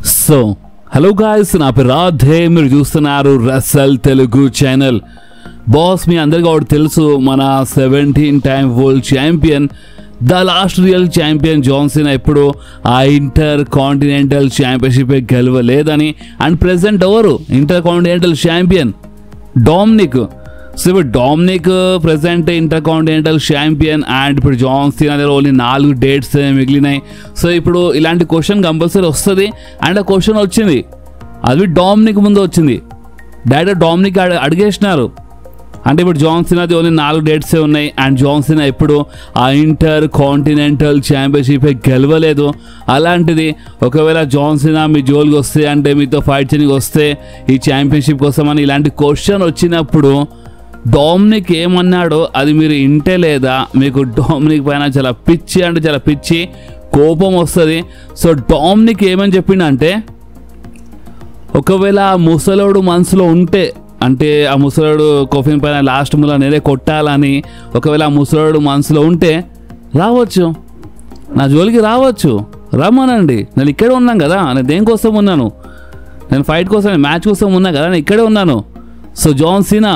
So hello guys, నా పేరు రాధే. మీరు చూస్తున్నారు రసల్ తెలుగు ఛానల్. బాస్, మీ అందరికీ ఒకటి తెలుసు, మన 17 time world champion, the last real champion John Cena ఇప్పుడు ఆ ఇంటర్ కాంటినెంటల్ ఛాంపియన్షిప్ గెలవలేదని. అండ్ ప్రెసెంట్ ఎవరు intercontinental champion? Dominik. So ఇప్పుడు Dominik present intercontinental champion. And ఇప్పుడు జాన్ సీనా దగ్గర ఓన్లీ 4 డేట్స్ మిగిలినాయి. సో ఇప్పుడు ఇలాంటి క్వశ్చన్ కంపల్సరీ వస్తుంది. అండ్ ఆ క్వశ్చన్ వచ్చింది, అది డామినిక్ ముందు వచ్చింది. డైరెక్ట్ డామినిక్ అడిగేసినారు. అంటే ఇప్పుడు జాన్ సీనాది ఓన్లీ 4 డేట్సే ఉన్నాయి. అండ్ జాన్ సీనా ఇప్పుడు ఆ ఇంటర్ కాంటినెంటల్ ఛాంపియన్షిప్ గెలవలేదు. అలాంటిది ఒకవేళ జాన్ సీనా మీ జోలికి వస్తే, అంటే మీతో ఫైట్ చేయడానికి వస్తే ఈ ఛాంపియన్షిప్ కోసం అని ఇలాంటి క్వశ్చన్ వచ్చినప్పుడు డామినిక్ ఏమన్నాడో అది మీరు ఇంటే లేదా మీకు డామినిక్ పైన చాలా పిచ్చి, అంటే చాలా పిచ్చి కోపం వస్తుంది. సో డామినిక్ ఏమని చెప్పిండంటే, ఒకవేళ ఆ ముసలోడు మనసులో ఉంటే, అంటే ఆ ముసలోడు కోఫిన్ పైన లాస్ట్ ముల నేనే కొట్టాలని ఒకవేళ ఆ ముసలోడు మనసులో ఉంటే రావచ్చు, నా జోలికి రావచ్చు, రమ్మనండి. నేను ఇక్కడే ఉన్నాను కదా, నేను దేనికోసం ఉన్నాను, నేను ఫైట్ కోసం, మ్యాచ్ కోసం ఉన్నా కదా, నేను ఇక్కడే ఉన్నాను. So John Cena,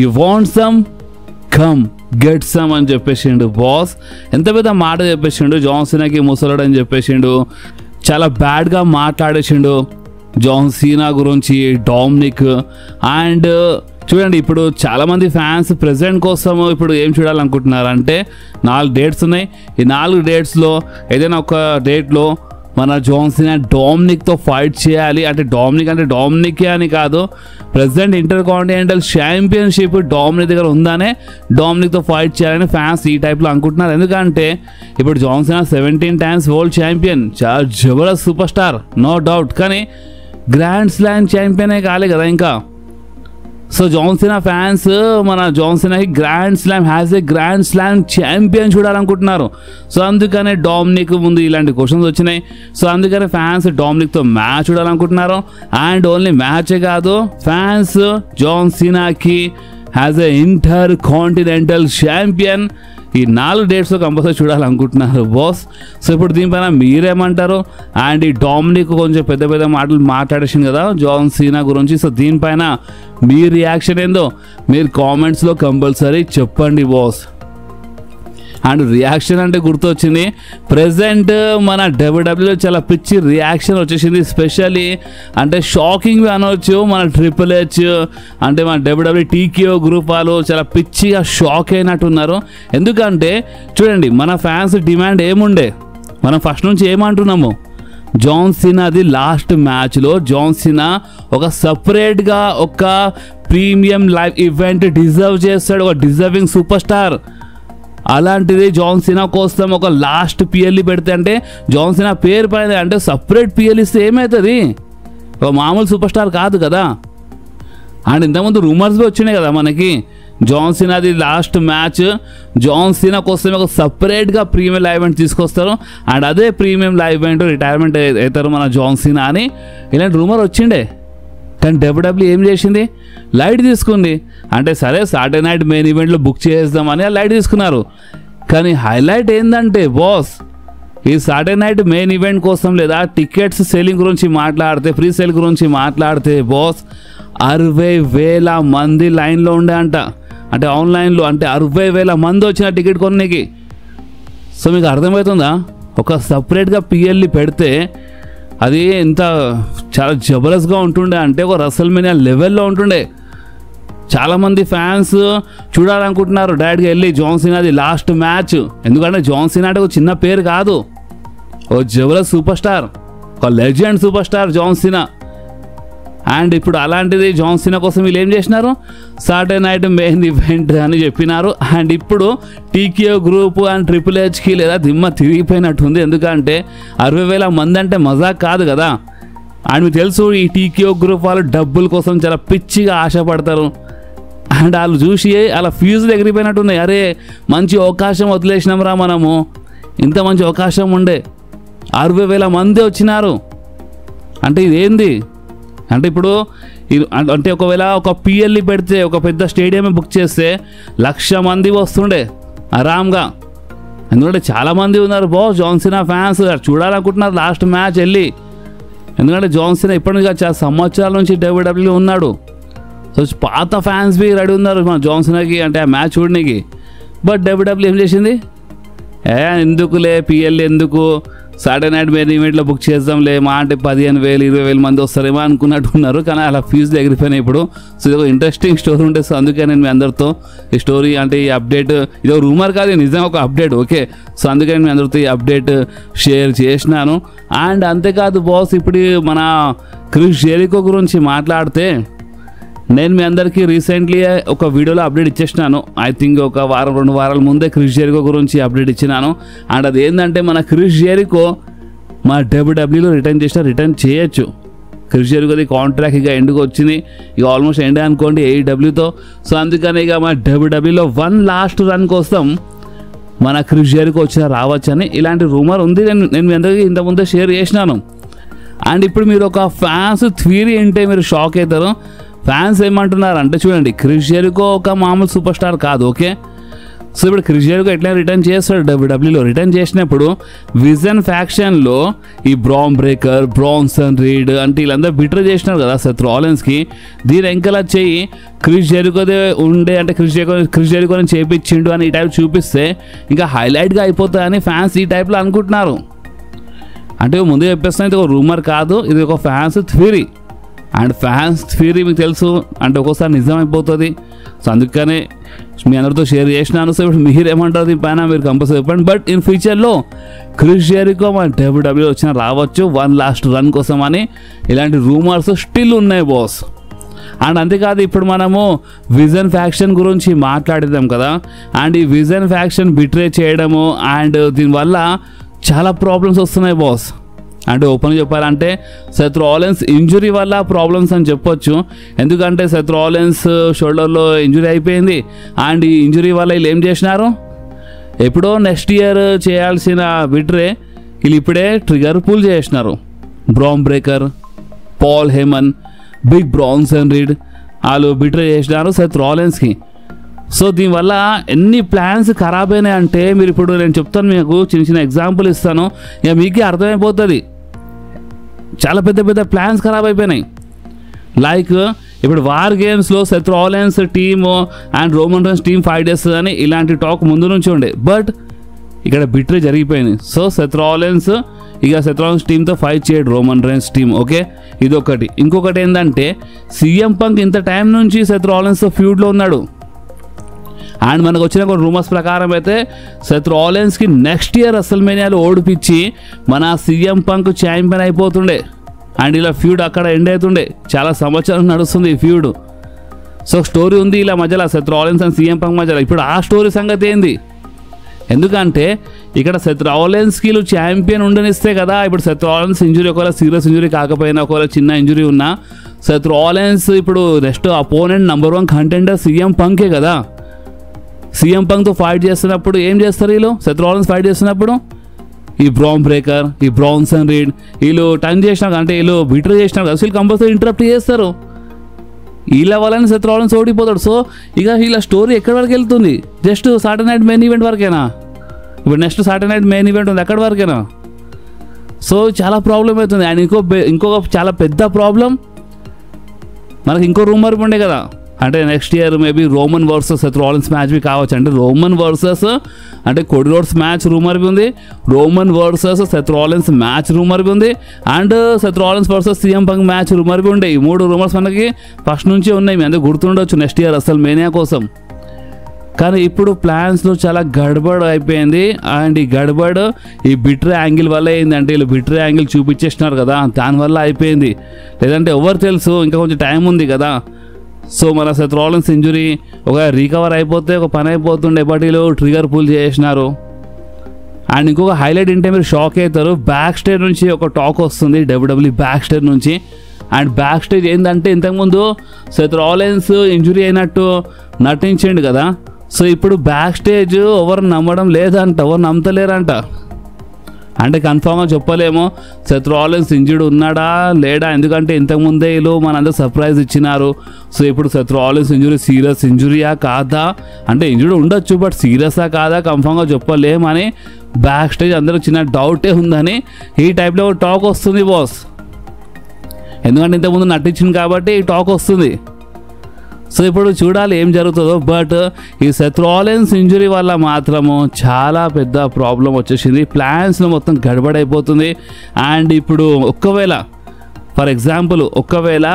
you want some, come get some అని చెప్పేసిండు. బాస్ ఎంత పెద్ద మాట చెప్పేసిండు, జాన్ సీనాకి ముసలోడు అని చెప్పేసిండు. చాలా బ్యాడ్గా మాట్లాడేసిండు జాన్ సీనా గురించి డామినిక్. అండ్ చూడండి, ఇప్పుడు చాలామంది ఫ్యాన్స్ ప్రెజెంట్ కోసం ఇప్పుడు ఏం చూడాలనుకుంటున్నారు అంటే, 4 డేట్స్ ఉన్నాయి. ఈ 4 డేట్స్లో ఏదైనా ఒక డేట్లో మన జాన్ సీనా డామినిక్తో ఫైట్ చేయాలి. అంటే డామినికే అని కాదు, present intercontinental championship Dominik దగ్గర ఉందానే డామినిక్తో ఫైట్ చేయాలని ఫ్యాన్స్ ఈ టైప్లో అనుకుంటున్నారు. ఎందుకంటే ఇప్పుడు John Cena 17 times world champion, చాలా జబర్దస్త్ సూపర్ స్టార్, నో డౌట్. కానీ గ్రాండ్ స్లామ్ ఛాంపియనే కాలే కదా ఇంకా. సో జాన్ సీనా ఫ్యాన్స్ మన జాన్ సీనాకి grand slam, has a grand slam champion చూడాలనుకుంటున్నారు. సో అందుకనే డామినిక్ ముందు ఇలాంటి క్వశ్చన్స్ వచ్చినాయి. సో అందుకనే ఫ్యాన్స్ డామినిక్తో మ్యాచ్ చూడాలనుకుంటున్నారు. అండ్ ఓన్లీ మ్యాచే కాదు, ఫ్యాన్స్ జాన్ సీనాకి has a intercontinental champion ఈ 4 డేట్స్లో కంపల్సరీ చూడాలనుకుంటున్నారు బాస్. సో ఇప్పుడు దీనిపైన మీరేమంటారు? అండ్ ఈ డామినిక్ కొంచెం పెద్ద పెద్ద మాటలు మాట్లాడేసింది కదా జాన్ సీనా గురించి. సో దీనిపైన మీ రియాక్షన్ ఏందో మీరు కామెంట్స్లో కంపల్సరీ చెప్పండి బాస్. అండ్ రియాక్షన్ అంటే గుర్తొచ్చింది, ప్రెసెంట్ మన డబ్ల్యూడబ్ల్యూలో చాలా పిచ్చి రియాక్షన్ వచ్చేసింది. స్పెషల్లీ అంటే షాకింగ్ అనవచ్చు, మన ట్రిపుల్ హెచ్ అంటే మన డబ్ల్యూడబ్ల్యూ టీకేఓ గ్రూప్ వాళ్ళు చాలా పిచ్చిగా షాక్ అయినట్టున్నారు. ఎందుకంటే చూడండి, మన ఫ్యాన్స్ డిమాండ్ ఏముండే, మనం ఫస్ట్ నుంచి ఏమంటున్నాము, జాన్ సీనాది లాస్ట్ మ్యాచ్లో జాన్ సీనా ఒక సపరేట్గా ఒక ప్రీమియం లైవ్ ఈవెంట్ డిజర్వ్ చేస్తాడు, ఒక డిజర్వింగ్ సూపర్ స్టార్. అలాంటిది జాన్ సీనా కోసం ఒక లాస్ట్ పిఎల్ఈ పెడితే, అంటే జాన్ సీనా పేరు పైన అంటే సపరేట్ పిఎల్ ఇస్తే ఏమవుతుంది, ఒక మామూలు సూపర్ స్టార్ కాదు కదా. అండ్ ఇంతకుముందు రూమర్స్ వచ్చినాయి కదా మనకి, జాన్ సీనాది లాస్ట్ మ్యాచ్ జాన్ సీనా కోసం ఒక సపరేట్గా ప్రీమియం లైవ్ ఈవెంట్ తీసుకొస్తారు. అండ్ అదే ప్రీమియం లైవ్ ఈవెంట్ రిటైర్మెంట్ అవుతారు మన జాన్ సీనా అని ఇలాంటి రూమర్ వచ్చిండే. కానీ డబ్ల్యూడబ్ల్యూ ఏం చేసింది, లైట్ తీసుకుంది. అంటే సరే సాటర్డే నైట్ మెయిన్ ఈవెంట్లో బుక్ చేద్దామని లైట్ తీసుకున్నారు. కానీ హైలైట్ ఏంటంటే బాస్, ఈ సాటర్డే నైట్ మెయిన్ ఈవెంట్ కోసం లేదా టికెట్స్ సెల్లింగ్ గురించి మాట్లాడితే, ఫ్రీ సేల్ గురించి మాట్లాడితే బాస్ 60,000 మంది లైన్లో ఉండే అంట. అంటే ఆన్లైన్లో అంటే 60,000 మంది వచ్చిన టికెట్ కొనడానికి. సో మీకు అర్థమవుతుందా, ఒక సపరేట్గా పిఎల్ఈ పెడితే అది ఎంత చాలా జబర్దస్త్గా ఉంటుండే, అంటే ఒక రసల్మేనియా లెవెల్లో ఉంటుండే. చాలామంది ఫ్యాన్స్ చూడాలనుకుంటున్నారు డైరెక్ట్గా వెళ్ళి జాన్ సీనాది లాస్ట్ మ్యాచ్. ఎందుకంటే జాన్ సీనా అంటే ఒక చిన్న పేరు కాదు, ఒక జబర్దస్త్ సూపర్ స్టార్, ఒక legend super star John Cena. And ఇప్పుడు అలాంటిది జాన్ సీనా కోసం వీళ్ళు ఏం చేసినారు, సాటర్డే నైట్ మెయిన్ ఈవెంట్ అని చెప్పినారు. అండ్ ఇప్పుడు టీకేఓ గ్రూప్ అండ్ ట్రిపుల్ హెచ్కి లేదా దిమ్మ తిరిగిపోయినట్టుంది. ఎందుకంటే 60,000 మంది అంటే మజాక్ కాదు కదా. అండ్ మీకు తెలుసు, ఈ టీకేఓ గ్రూప్ వాళ్ళు డబ్బుల కోసం చాలా పిచ్చిగా ఆశపడతారు. అండ్ వాళ్ళు చూసి అలా ఫ్యూజులు ఎగిరిపోయినట్టున్నాయి. అరే మంచి అవకాశం వదిలేసినాం రా మనము, ఇంత మంచి అవకాశం ఉండే, 60,000 మంది వచ్చినారు అంటే ఇదేంది. అంటే ఇప్పుడు అంటే ఒకవేళ ఒక పిఎల్ఈ పెడితే, ఒక పెద్ద స్టేడియం బుక్ చేస్తే 1,00,000 మంది వస్తుండే ఆరామ్గా. ఎందుకంటే చాలామంది ఉన్నారు బాస్ జాన్ సీనా ఫ్యాన్స్, చూడాలనుకుంటున్నారు లాస్ట్ మ్యాచ్ వెళ్ళి. ఎందుకంటే జాన్ సీనా ఇప్పటి నుంచి చాలా సంవత్సరాల నుంచి డబ్ల్యూడబ్ల్యూలో ఉన్నాడు. సో పాత ఫ్యాన్స్ బి రెడీ ఉన్నారు మన జాన్ సీనాకి అంటే ఆ మ్యాచ్ చూడడానికి. బట్ డబ్ల్యూడబ్ల్యూ ఏం చేసింది, ఎందుకులే పిఎల్ ఎందుకు, సాటర్డే నైట్ మెయిన్ ఈవెంట్లో బుక్ చేద్దాంలే, మా అంటే 15,000 20,000 మంది వస్తారేమో అనుకున్నట్టున్నారు. కానీ అలా ఫీజులు ఎగిరిపోయినాయి ఇప్పుడు. సో ఇది ఒక ఇంట్రెస్టింగ్ స్టోరీ ఉంటుంది. సో అందుకే నేను మీ అందరితో ఈ స్టోరీ అంటే ఈ అప్డేట్, ఇది ఒక రూమర్ కాదు, నిజంగా ఒక అప్డేట్. ఓకే, సో అందుకే నేను మీ అందరితో ఈ అప్డేట్ షేర్ చేసినాను. అండ్ అంతేకాదు బాస్, ఇప్పుడు మన క్రిస్ జెరికో గురించి మాట్లాడితే నేను మీ అందరికీ రీసెంట్లీ ఒక వీడియోలో అప్డేట్ ఇచ్చేసినాను. ఐ థింక్ ఒక వారం 2 వారాల ముందే క్రిస్ జెరికో గురించి అప్డేట్ ఇచ్చినాను. అండ్ అది ఏంటంటే మన క్రిస్ జెరికో మా డబ్ల్యూడబ్ల్యూలో రిటర్న్ చేయొచ్చు. క్రిస్ జెరికోది కాంట్రాక్ట్ ఇక ఎండ్కి వచ్చింది, ఇక ఆల్మోస్ట్ ఎండ్ అనుకోండి AEWతో. సో అందుకని ఇక మా డబ్ల్యూడబ్ల్యూలో 1 లాస్ట్ రన్ కోసం మన క్రిస్ జెరికో రావచ్చని ఇలాంటి రూమర్ ఉంది. నేను మీ అందరికీ ఇంతకుముందే షేర్ చేసినాను. అండ్ ఇప్పుడు మీరు ఒక ఫ్యాన్స్ థియరీ అంటే మీరు షాక్ అవుతారు. ఫ్యాన్స్ ఏమంటున్నారు అంటే చూడండి, క్రిస్ జెరికో ఒక మామూలు సూపర్ స్టార్ కాదు. ఓకే, సో ఇప్పుడు క్రిస్ జెరికో ఎట్లా రిటర్న్ చేస్తాడు డబ్ల్యూడబ్ల్యూలో, రిటర్న్ చేసినప్పుడు విజన్ ఫ్యాక్షన్లో ఈ బ్రాన్ బ్రేకర్, బ్రాన్సన్ రీడ్ అంటే వీళ్ళందరూ బిట్రే చేసినారు కదా సెత్ రాలిన్స్కి. దీని ఎంకలా చెయ్యి క్రిస్ జెరికోదే ఉండే అంటే క్రిస్ జెరికోని చేపించిండు అని ఈ టైప్ చూపిస్తే ఇంకా హైలైట్గా అయిపోతాయని ఫ్యాన్స్ ఈ టైప్లో అనుకుంటున్నారు. అంటే ముందు చెప్పేస్తున్నా, ఇది ఒక రూమర్ కాదు, ఇది ఒక fans theory. And fans theory మీకు తెలుసు అంటే ఒక్కోసారి నిజం అయిపోతుంది. సో అందుకనే మీ అందరితో షేర్ చేసినాను. సో ఇప్పుడు మీరేమంటారు దీనిపైన మీరు కంపల్సరీ చెప్పండి. బట్ ఇన్ ఫ్యూచర్లో క్రిస్ జెరికో మన డబ్ల్యూడబ్ల్యూ వచ్చిన రావచ్చు 1 లాస్ట్ రన్ కోసం అని ఇలాంటి రూమర్స్ స్టిల్ ఉన్నాయి బాస్. అండ్ అంతేకాదు ఇప్పుడు మనము విజన్ ఫ్యాక్షన్ గురించి మాట్లాడిద్దాం కదా. అండ్ ఈ విజన్ ఫ్యాక్షన్ బిట్రే చేయడము అండ్ దీనివల్ల చాలా ప్రాబ్లమ్స్ వస్తున్నాయి బాస్. అంటే ఓపెన్ చెప్పాలంటే సెత్ రాలిన్స్ ఇంజురీ వల్ల ప్రాబ్లమ్స్ అని చెప్పొచ్చు. ఎందుకంటే సెత్ రాలిన్స్ షోల్డర్లో ఇంజురీ అయిపోయింది. అండ్ ఈ ఇంజురీ వల్ల వీళ్ళు ఏం చేసినారు, ఎప్పుడో నెక్స్ట్ ఇయర్ చేయాల్సిన బిట్రే వీళ్ళు ఇప్పుడే ట్రిగర్ పుల్ చేసినారు. Bron Breakker, Paul Heyman, Big Bronson Reed వాళ్ళు బిట్రే చేసినారు సెత్ రాలిన్స్కి. సో దీనివల్ల ఎన్ని ప్లాన్స్ ఖరాబ్ అయినాయి అంటే మీరు ఇప్పుడు నేను చెప్తాను, మీకు చిన్న ఎగ్జాంపుల్ ఇస్తాను, ఇక మీకే అర్థమైపోతుంది. చాలా పెద్ద పెద్ద ప్లాన్స్ ఖరాబ్ అయిపోయినాయి. లైక్ ఇప్పుడు వార్ గేమ్స్లో Seth Rollins team and Roman rains team fight చేస్తుందని ఇలాంటి టాక్ ముందు నుంచి ఉండే. బట్ ఇక్కడ బిట్రే జరిగిపోయింది. సో సెత్ రాలిన్స్ టీంతో ఫైట్ చేయడు రోమన్ రైన్స్ టీం. ఓకే, ఇదొకటి. ఇంకొకటి ఏంటంటే CM పంక్ ఇంత టైం నుంచి సెత్ రాలిన్స్తో ఫ్యూడ్లో ఉన్నాడు. అండ్ మనకు వచ్చిన కొన్ని రూమర్స్ ప్రకారం అయితే సెత్ రాలిన్స్కి నెక్స్ట్ ఇయర్ రెసల్మేనియాలో ఓడిపించి మన CM పంక్ ఛాంపియన్ అయిపోతుండే. అండ్ ఇలా ఫ్యూడ్ అక్కడ ఎండ్ అవుతుండే. చాలా సంవత్సరాలు నడుస్తుంది ఈ ఫ్యూడ్. సో స్టోరీ ఉంది ఇలా మధ్యలో Seth Rollins and CM punk మధ్యలో. ఇప్పుడు ఆ స్టోరీ సంగతి ఏంది, ఎందుకంటే ఇక్కడ సెత్ రాలిన్స్కి ఛాంపియన్ ఉండనిస్తే కదా. ఇప్పుడు సెత్ రాలిన్స్ ఇంజురీ ఒకవేళ సీరియస్ ఇంజురీ కాకపోయినా ఒకవేళ చిన్న ఇంజురీ ఉన్నా సెత్ రాలిన్స్ ఇప్పుడు నెక్స్ట్ అపోనెంట్ #1 కంటెండర్ CM పంకే కదా. CM పంక్తో ఫైట్ చేస్తున్నప్పుడు ఏం చేస్తారు వీళ్ళు, సెత్ రాలిన్స్ ఫైట్ చేస్తున్నప్పుడు ఈ బ్రాన్ బ్రేకర్, ఈ బ్రాన్సన్ రీడ్ వీళ్ళు టర్న్ చేసినారు అంటే వీళ్ళు బిట్రే చేసినారు కదా, వీళ్ళు కంపల్సరీ ఇంటరప్ట్ చేస్తారు. వీళ్ళ వల్లనే సెత్ రాలిన్స్ ఓడిపోతాడు. సో ఇక వీళ్ళ స్టోరీ ఎక్కడి వరకు వెళ్తుంది, just Saturday night main event వరకేనా. ఇప్పుడు next Saturday night main event ఉంది అక్కడి వరకేనా. సో చాలా ప్రాబ్లం అవుతుంది. అండ్ ఇంకొక చాలా పెద్ద ప్రాబ్లం, మనకి ఇంకో రూమర్ ఉండే కదా, అంటే next year maybe Roman versus Seth Rollins match బి కావచ్చు. అంటే రోమన్ వర్సెస్ అంటే కోడీ రోడ్స్ మ్యాచ్ రూమర్ బి ఉంది, Roman versus Seth Rollins match rumour బి ఉంది, and Seth Rollins versus CM Punk match rumour బి ఉండే. ఈ 3 రూమర్స్ మనకి ఫస్ట్ నుంచి ఉన్నాయి, మీ అందరూ గుర్తుండొచ్చు నెక్స్ట్ ఇయర్ రెసల్మేనియా కోసం. కానీ ఇప్పుడు ప్లాన్స్లో చాలా గడబడ్ అయిపోయింది. అండ్ ఈ గడబడ్ ఈ బిట్రే యాంగిల్ వల్ల ఏంటంటే వీళ్ళు బిట్రే యాంగిల్ చూపించేస్తున్నారు కదా, దానివల్ల అయిపోయింది. లేదంటే ఎవరు తెలుసు, ఇంకా కొంచెం టైం ఉంది కదా. సో మన సెత్ రాలిన్స్ ఇంజురీ ఒక రికవర్ అయిపోతే ఒక పని అయిపోతుండే, బట్ వీళ్ళు ట్రిగర్ పుల్ చేసినారు. అండ్ ఇంకొక హైలైట్ ఏంటంటే మీరు షాక్ అవుతారు, బ్యాక్ స్టేజ్ నుంచి ఒక టాక్ వస్తుంది డబ్ల్యూడబ్ల్యూ బ్యాక్ స్టేజ్ నుంచి. అండ్ బ్యాక్ స్టేజ్ ఏంటంటే ఇంతకుముందు సెత్ రాలిన్స్ ఇంజురీ అయినట్టు నటించిండు కదా. సో ఇప్పుడు బ్యాక్ స్టేజ్ ఎవరు నమ్మడం లేదంట, ఎవరు నమ్మతలేరంట. అంటే కన్ఫామ్గా చెప్పలేము సెత్ రాలిన్స్ ఇంజర్డ్ ఉన్నాడా లేడా, ఎందుకంటే ఇంతకుముందే వీళ్ళు మనందరూ సర్ప్రైజ్ ఇచ్చినారు. సో ఇప్పుడు సెత్ రాలిన్స్ ఇంజురీ సీరియస్ ఇంజురీయా కాదా అంటే ఇంజర్డ్ ఉండొచ్చు, బట్ సీరియసా కాదా కన్ఫామ్గా చెప్పలేమని బ్యాక్ స్టేజ్ అందరూ చిన్న డౌటే ఉందని ఈ టైప్లో టాక్ వస్తుంది బాస్. ఎందుకంటే ఇంతకుముందు నటించింది కాబట్టి ఈ టాక్ వస్తుంది. సో ఇప్పుడు చూడాలి ఏం జరుగుతుందో. బట్ ఈ సెత్ రాలిన్స్ ఇంజురీ వల్ల మాత్రము చాలా పెద్ద ప్రాబ్లం వచ్చేసింది. ప్లాన్స్లో మొత్తం గడబడైపోతుంది. అండ్ ఇప్పుడు ఫర్ ఎగ్జాంపుల్ ఒకవేళ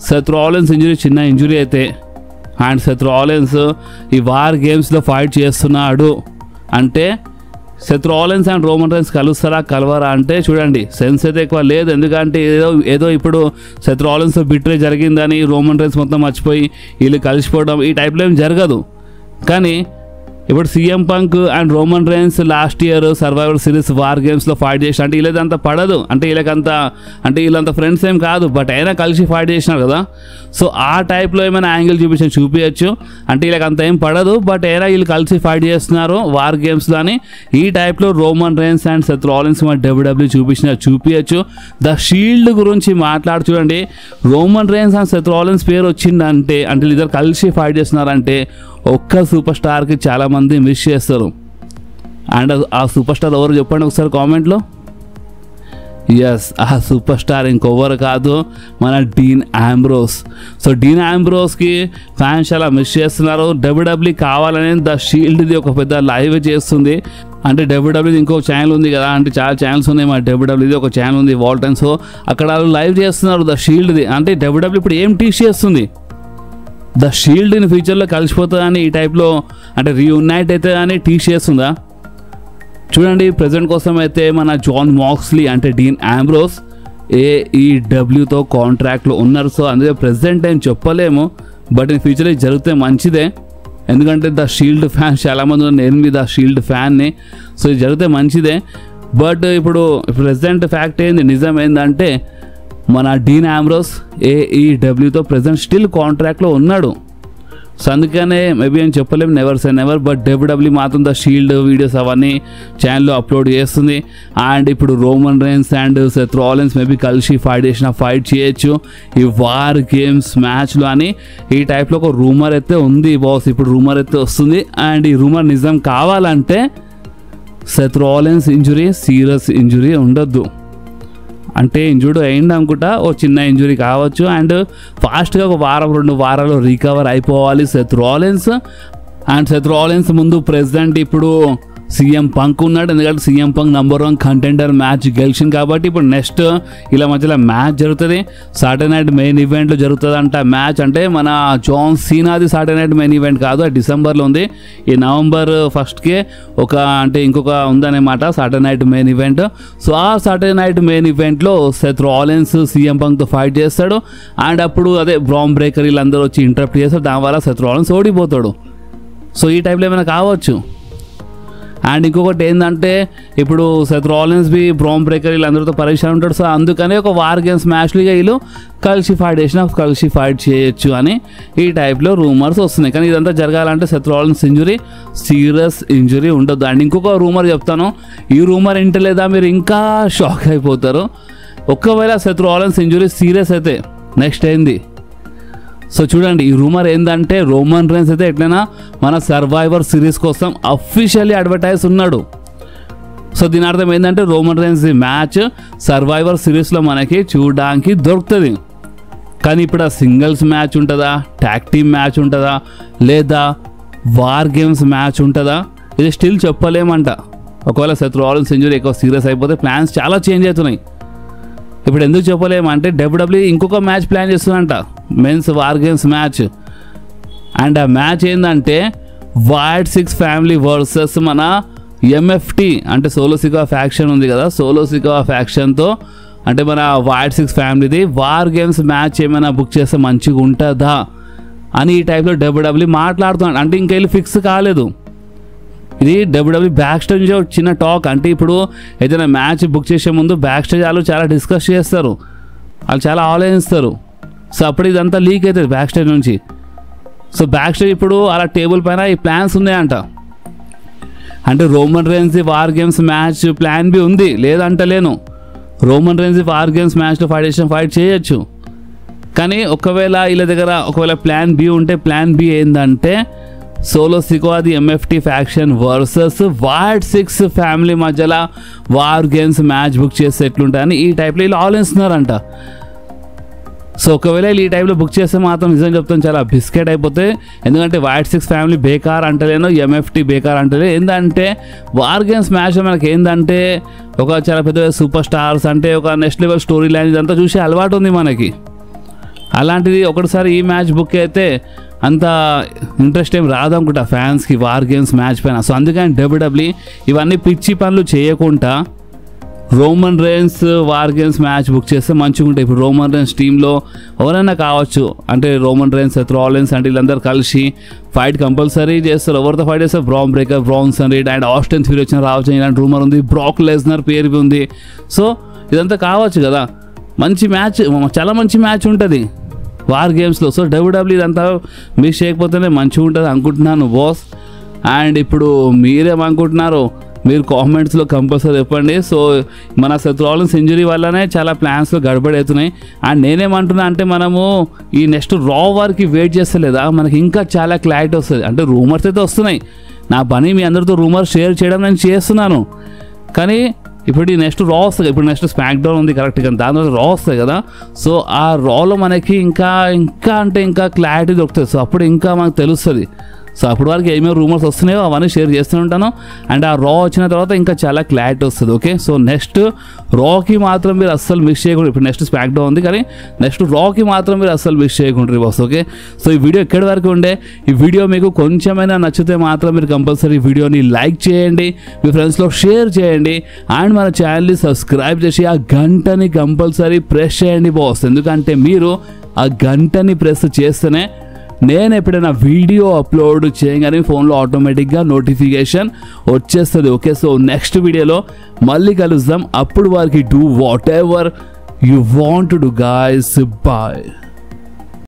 సెత్ రాలిన్స్ ఇంజురీ చిన్న ఇంజురీ అయితే అండ్ సెత్ రాలిన్స్ ఈ వార్ గేమ్స్లో ఫైట్ చేస్తున్నాడు అంటే Seth Rollins and Roman Reigns కలుస్తారా కలవరా అంటే చూడండి సెన్స్ అయితే ఎక్కువ లేదు. ఎందుకంటే ఏదో ఇప్పుడు సెత్ రాలిన్స్ బిట్రే జరిగిందని రోమన్ రైన్స్ మొత్తం మర్చిపోయి వీళ్ళు కలిసిపోవడం ఈ టైప్లో ఏం జరగదు. కానీ ఇప్పుడు CM punk and Roman rains last year survivor series war గేమ్స్లో ఫైట్ చేసిన అంటే వీళ్ళదంతా పడదు. అంటే వీళ్ళంతా ఫ్రెండ్స్ ఏం కాదు, బట్ అయినా కలిసి ఫైట్ చేసినారు కదా. సో ఆ టైప్లో ఏమైనా యాంగిల్ చూపించచ్చు. అంటే వీళ్ళకంత ఏం పడదు, బట్ అయినా వీళ్ళు కలిసి ఫైట్ చేస్తున్నారు వార్ గేమ్స్లో అని ఈ టైప్లో Roman Reigns and Seth Rollins మన డబ్ల్యూడబ్ల్యూ చూపించచ్చు. ద షీల్డ్ గురించి మాట్లాడు చూడండి. Roman Reigns and Seth Rollins పేరు వచ్చిందంటే అంటే ఇద్దరు కలిసి ఫైట్ చేస్తున్నారంటే ఒక్క సూపర్ స్టార్కి చాలామంది మిస్ చేస్తారు. అండ్ ఆ సూపర్ స్టార్ ఎవరు చెప్పండి ఒకసారి కామెంట్లో. ఎస్, ఆ సూపర్ స్టార్ ఇంకొవరు కాదు, మన డీన్ ఆంబ్రోస్. సో డీన్ ఆంబ్రోస్కి ఫ్యాన్స్ చాలా మిస్ చేస్తున్నారు. డబ్ల్యూడబ్ల్యూ కావాలని ద షీల్డ్ది ఒక పెద్ద లైవ్ చేస్తుంది. అంటే డబ్ల్యూడబ్ల్యూది ఇంకో ఛానల్ ఉంది కదా, అంటే చాలా ఛానల్స్ ఉన్నాయి. మా డబ్ల్యూడబ్ల్యూది ఒక ఛానల్ ఉంది వాల్టన్. సో అక్కడ వాళ్ళు లైవ్ చేస్తున్నారు ద షీల్డ్ది. అంటే డబ్ల్యూడబ్ల్యూ ఇప్పుడు ఏం టీచ్ చేస్తుంది, ద షీల్డ్ ఇన్ ఫ్యూచర్లో కలిసిపోతుందని ఈ టైప్లో అంటే రీయునైట్ అయితే అని టీచ్ చేస్తుందా చూడండి. ప్రజెంట్ కోసం అయితే మన జాన్ మాక్స్లీ అంటే డీన్ ఆంబ్రోస్ AEWతో కాంట్రాక్ట్లో ఉన్నారు. సో అందుకే ప్రజెంట్ ఏం చెప్పలేము, బట్ ఇన్ ఫ్యూచర్ జరిగితే మంచిదే. ఎందుకంటే ద షీల్డ్ ఫ్యాన్ చాలామంది ఉన్నారు, నేను ద షీల్డ్ ఫ్యాన్ని. సో ఇది జరిగితే మంచిదే. బట్ ఇప్పుడు ప్రజెంట్ ఫ్యాక్ట్ ఏంది, నిజం ఏంటంటే మన డీన్ ఆంబ్రోస్ AEWతో ప్రజెంట్ స్టిల్ కాంట్రాక్ట్లో ఉన్నాడు. సో అందుకనే మేబీ ఏం చెప్పలేము, never say never. But WWE మాత్రం ద షీల్డ్ వీడియోస్ అవన్నీ ఛానల్లో అప్లోడ్ చేస్తుంది. అండ్ ఇప్పుడు Roman Reigns and Seth Rollins maybe కలిసి ఫైట్ చేయొచ్చు ఈ వార్ గేమ్స్ మ్యాచ్లో అని ఈ టైప్లో ఒక రూమర్ అయితే ఉంది బాస్. ఇప్పుడు రూమర్ అయితే వస్తుంది. అండ్ ఈ రూమర్ నిజం కావాలంటే Seth Rollins injury serious injury ఉండొద్దు. అంటే ఇంజురీ అయింది అనుకుంటా, ఓ చిన్న ఇంజురీ కావచ్చు. అండ్ ఫాస్ట్గా ఒక వారం 2 వారాలు రికవర్ అయిపోవాలి Seth Rollins. And Seth Rollins ముందు ప్రెసిడెంట్ ఇప్పుడు సీఎం పంక్ ఉన్నాడు. ఎందుకంటే సీఎం పంక్ #1 కంటెండర్ మ్యాచ్ గెలిచింది కాబట్టి ఇప్పుడు నెక్స్ట్ ఇలా మధ్యలో మ్యాచ్ జరుగుతుంది. సాటర్డే నైట్ మెయిన్ ఈవెంట్లో జరుగుతుంది అంట మ్యాచ్. అంటే మన జాన్ సీనాది సాటర్డే నైట్ మెయిన్ ఈవెంట్ కాదు, అది డిసెంబర్లో ఉంది. ఈ నవంబర్ 1కే ఇంకొక ఉందన్నమాట Saturday night main event. So ఆ సాటర్డే నైట్ మెయిన్ ఈవెంట్లో సెత్ రాలిన్స్ సీఎం పంక్తో ఫైట్ చేస్తాడు. అండ్ అప్పుడు బ్రాన్ బ్రేకర్ వీళ్ళందరూ వచ్చి ఇంటరప్ట్ చేస్తారు. దానివల్ల సెత్ రాలిన్స్ ఓడిపోతాడు. సో ఈ టైప్లో ఏమైనా కావచ్చు. అండ్ ఇంకొకటి ఏంటంటే ఇప్పుడు సెత్ రాలిన్స్ బ్రాన్ బ్రేకర్ వీళ్ళందరితో పరీక్ష ఉంటాడు. సో అందుకని ఒక వార్ గేమ్స్ మ్యాచ్లు వీళ్ళు కలిసి ఫైట్ చేయొచ్చు అని ఈ టైప్లో రూమర్స్ వస్తున్నాయి. కానీ ఇదంతా జరగాలంటే Seth Rollins injury serious injury ఉండొద్దు. అండ్ ఇంకొక రూమర్ చెప్తాను, ఈ రూమర్ ఇంటలేదా మీరు ఇంకా షాక్ అయిపోతారు. ఒకవేళ సెత్ రాలిన్స్ ఇంజురీ సీరియస్ అయితే నెక్స్ట్ ఏంది. సో చూడండి, ఈ రూమర్ ఏంటంటే రోమన్ రైన్స్ అయితే ఎట్లయినా మన సర్వైవర్ సిరీస్ కోసం అఫీషియల్లీ అడ్వర్టైజ్ ఉన్నాడు. సో దీని అర్థం ఏంటంటే రోమన్ రైన్స్ మ్యాచ్ సర్వైవర్ సిరీస్లో మనకి చూడడానికి దొరుకుతుంది. కానీ ఇప్పుడు ఆ సింగిల్స్ మ్యాచ్ ఉంటుందా, ట్యాగ్ టీమ్ మ్యాచ్ ఉంటుందా, లేదా వార్ గేమ్స్ మ్యాచ్ ఉంటుందా, ఇది స్టిల్ చెప్పలేమంట. ఒకవేళ సెత్ రాలిన్స్ ఇంజురీ ఎక్కువ సీరియస్ అయిపోతే ప్లాన్స్ చాలా చేంజ్ అవుతున్నాయి. ఇప్పుడు ఎందుకు చెప్పలేమంటే డబ్ల్యూడబ్ల్యూ ఇంకొక మ్యాచ్ ప్లాన్ చేస్తుందంట, men's War games match. And ఆ మ్యాచ్ ఏంటంటే వైట్ 6 ఫ్యామిలీ వర్సెస్ మన MFT అంటే సోలో సికా ఫ్యాక్షన్ ఉంది కదా, సోలో సికా ఫ్యాక్షన్తో అంటే మన వైట్ 6 ఫ్యామిలీది వార్ గేమ్స్ మ్యాచ్ ఏమైనా బుక్ చేస్తే మంచిగా ఉంటుందా అని ఈ టైప్లో డబ్ల్యూడబ్ల్యూ మాట్లాడుతున్నాడు. అంటే ఇంకెళ్ళి ఫిక్స్ కాలేదు. ఇది డబ్ల్యూడబ్ల్యూ బ్యాక్ స్టేజ్ నుంచి చిన్న టాక్. అంటే ఇప్పుడు ఏదైనా మ్యాచ్ బుక్ చేసే ముందు బ్యాక్ స్టేజ్ వాళ్ళు చాలా డిస్కస్ చేస్తారు, వాళ్ళు చాలా ఆలోచిస్తారు. సో అప్పుడు ఇదంతా లీక్ అవుతుంది బ్యాక్ స్టేజ్ నుంచి. సో బ్యాక్ స్టేజ్ ఇప్పుడు అలా టేబుల్ పైన ఈ ప్లాన్స్ ఉన్నాయంట. అంటే Roman Reigns war games match plan B ఉంది, లేదంటలేను. రోమన్ రైన్స్ వార్ గేమ్స్ మ్యాచ్లో ఫైట్ చేయొచ్చు. కానీ ఒకవేళ వీళ్ళ దగ్గర ఒకవేళ ప్లాన్ బి ఉంటే ప్లాన్ బి ఏంటంటే సోలో సికోది MFT faction versus Wyatt 6 family మధ్యలో వార్ గేమ్స్ మ్యాచ్ బుక్ చేస్తే ఎట్లుంటాయని ఈ టైప్లో వీళ్ళు ఆలోచిస్తున్నారంట. సో ఒకవేళ ఈ టైంలో బుక్ చేస్తే మాత్రం నిజం చెప్తాను చాలా బిస్కెట్ అయిపోతే. ఎందుకంటే వైట్ 6 ఫ్యామిలీ బేకార్ అంటలేను, MFT బేకార్ అంటలే. ఏంటంటే వార్ గేమ్స్ మ్యాచ్ మనకి ఏంటంటే ఒక చాలా పెద్ద సూపర్ స్టార్స్ అంటే ఒక నెక్స్ట్ లెవెల్ స్టోరీ లైన్ ఇదంతా చూసి అలవాటు ఉంది మనకి. అలాంటిది ఒకటిసారి ఈ మ్యాచ్ బుక్ అయితే అంత ఇంట్రెస్ట్ ఏం రాదనుకుంటా ఫ్యాన్స్కి వార్ గేమ్స్ మ్యాచ్ పైన. సో అందుకని WWE ఇవన్నీ పిచ్చి పనులు చేయకుండా Roman rains war games match book చేస్తే మంచిగా ఉంటాయి. ఇప్పుడు రోమన్ రేన్స్ టీంలో ఎవరైనా కావచ్చు, అంటే రోమన్ రేన్స్, సెత్ రాలిన్స్ అంటే వీళ్ళందరూ కలిసి ఫైట్ కంపల్సరీ చేస్తారు. ఎవరితో ఫైట్ చేస్తారు? Bran breaker, Branson read and Austin theory వచ్చిన రావచ్చు ఇలాంటి రూమర్ ఉంది. బ్రాక్ లెస్నర్ పేరు ఉంది. సో ఇదంతా కావచ్చు కదా, మంచి మ్యాచ్, చాలా మంచి మ్యాచ్ ఉంటుంది వార్ గేమ్స్లో. సో WWE ఇదంతా మిస్ చేయకపోతేనే మంచిగా ఉంటుంది అనుకుంటున్నాను బాస్. అండ్ ఇప్పుడు మీరేమనుకుంటున్నారు మీరు కామెంట్స్లో కంపల్సరీ చెప్పండి. సో మన సెత్ రాలిన్స్ ఇంజరీ వల్లనే చాలా ప్లాన్స్లో గడబడి అవుతున్నాయి. అండ్ నేనేమంటున్నా అంటే మనము ఈ నెక్స్ట్ రా వార్కి వెయిట్ చేస్తలేదా, మనకి ఇంకా చాలా క్లారిటీ వస్తుంది. అంటే రూమర్స్ అయితే వస్తున్నాయి, నా పని మీ అందరితో రూమర్స్ షేర్ చేయడం నేను చేస్తున్నాను. కానీ ఇప్పుడు ఈ నెక్స్ట్ రా వస్తుంది, ఇప్పుడు నెక్స్ట్ స్మాక్ డౌన్ ఉంది కరెక్ట్గా, దాని తర్వాత రా వస్తుంది కదా. సో ఆ రాలో మనకి ఇంకా క్లారిటీ దొరుకుతుంది. సో అప్పుడు ఇంకా మనకు తెలుస్తుంది. సో అప్పటి వరకు ఏమేమి రూమర్స్ వస్తున్నాయో అవన్నీ షేర్ చేస్తూ ఉంటాను. అండ్ ఆ రా వచ్చిన తర్వాత ఇంకా చాలా క్లారిటీ వస్తుంది. ఓకే, సో నెక్స్ట్ రాకి మాత్రం మీరు అస్సలు మిస్ చేయకూడదు. ఇప్పుడు నెక్స్ట్ స్మాక్ డౌన్ ఉంది కానీ నెక్స్ట్ రాకి మాత్రం మీరు అస్సలు మిస్ చేయకుండా బాస్. ఓకే, సో ఈ వీడియో ఎక్కడి వరకు ఉండే, ఈ వీడియో మీకు కొంచెమైనా నచ్చితే మాత్రం మీరు కంపల్సరీ వీడియోని లైక్ చేయండి, మీ ఫ్రెండ్స్లో షేర్ చేయండి. అండ్ మన ఛానల్ని సబ్స్క్రైబ్ చేసి ఆ గంటని కంపల్సరీ ప్రెస్ చేయండి బాస్. ఎందుకంటే మీరు ఆ గంటని ప్రెస్ చేస్తేనే నేను ఎప్పుడైనా వీడియో అప్లోడ్ చేయగానే ఫోన్లో ఆటోమేటిక్గా నోటిఫికేషన్ వచ్చేస్తుంది. ఓకే, సో నెక్స్ట్ వీడియోలో మళ్ళీ కలుద్దాం. అప్పుడు వారికి do whatever you want to do guys. Bye.